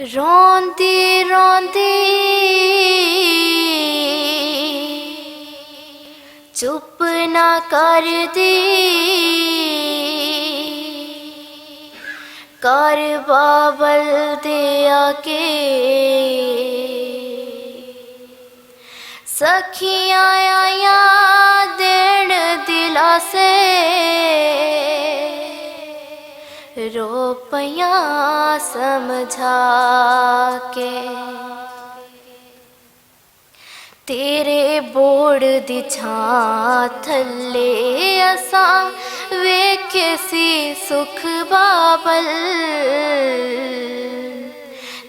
रोंदी रोंदी चुप ना कर दी, कर बाबल दे आके सखियां आया देण दिलासे, रो पया समझा के। तेरे बोड़ दी छां थल्ले असां वेखे सी सुख बाबल,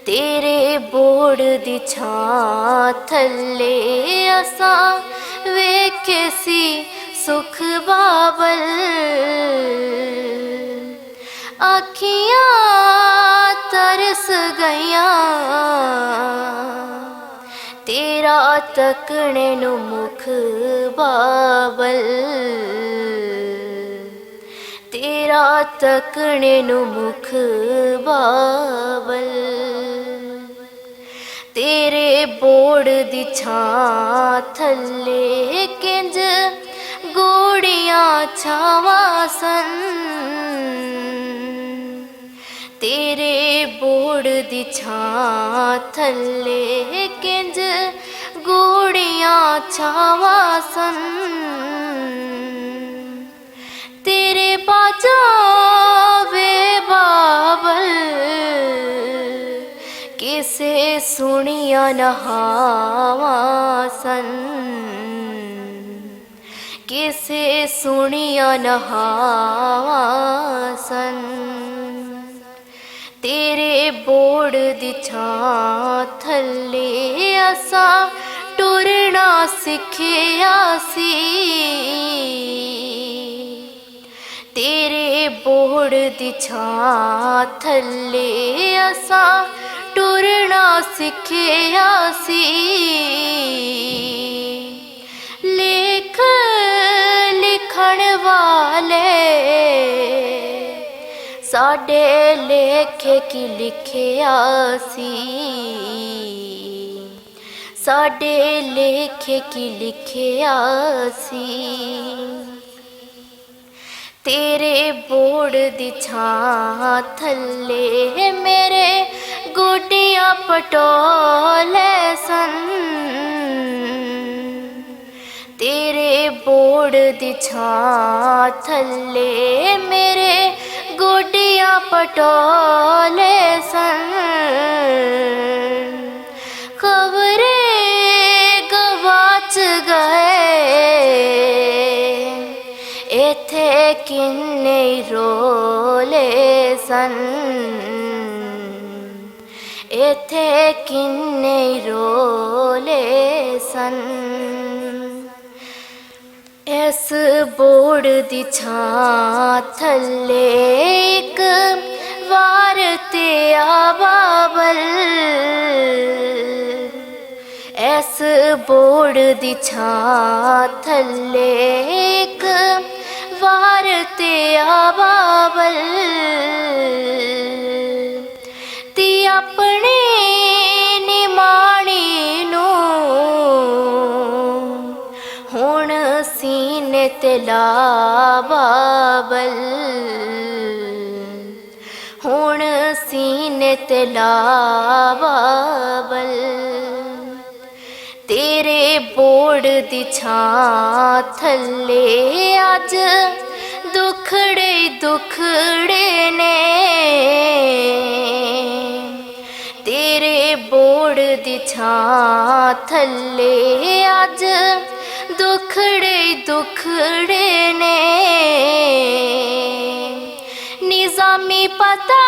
तेरे बोड़ दी छां थल्ले असां वेखे सी सुख बाबल। अखियां तरस गईयां तेरा तकने नु मुख बाबल, तेरा तकने नु मुख बाबल। तेरे बोड़ दी छां थल्ले किंज गोड़ियां छावां सन, तेरे बोड़ दी छां थल्ले किंज गोड़ियां छावां सन। तेरे बाजा वे बाबल किसे सुनिया नहावां सन, किसे सुनिया नहावां सन। तेरे बोड़ दी छां थल्ले असां टुरना सिखिया सी, तेरे बोड़ दी छां थल्ले असां टुरना सिखिया सी। लेख लिखण वाले साडे लेखे की लिखिया सी, साडे लेखे की लिखिया सी। तेरे बोड़ दी छां थल्ले मेरे गोडियां पटोले सन, तेरे बोड़ दी छां थल्ले मेरे गोडियां पटोले सन। खबरे गवाच गए एथे किन्ने रोले सन, एथे किन्ने रोले सन। इस बोड़ दी छां थल्ले एक वार ते आ बाबल, इस बोड़ दी छां थल्ले एक वार ते आ बाबल। ती अपने निमाणी नू हुण सीने ते ला बाबल, हुण सीने ते ला बाबल। तेरे बोड़ दी छां थल्ले अज दुखड़े दुखड़े ने, तेरे बोड़ दी छां थल्ले अज दुखड़े दुखड़े ने। निजामी पता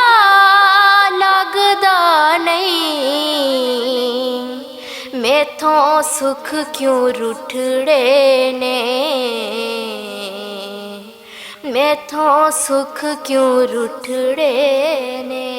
लगदा नहीं मैथों सुख क्यों रुठड़े ने, मैथों सुख क्यों रुठड़े ने।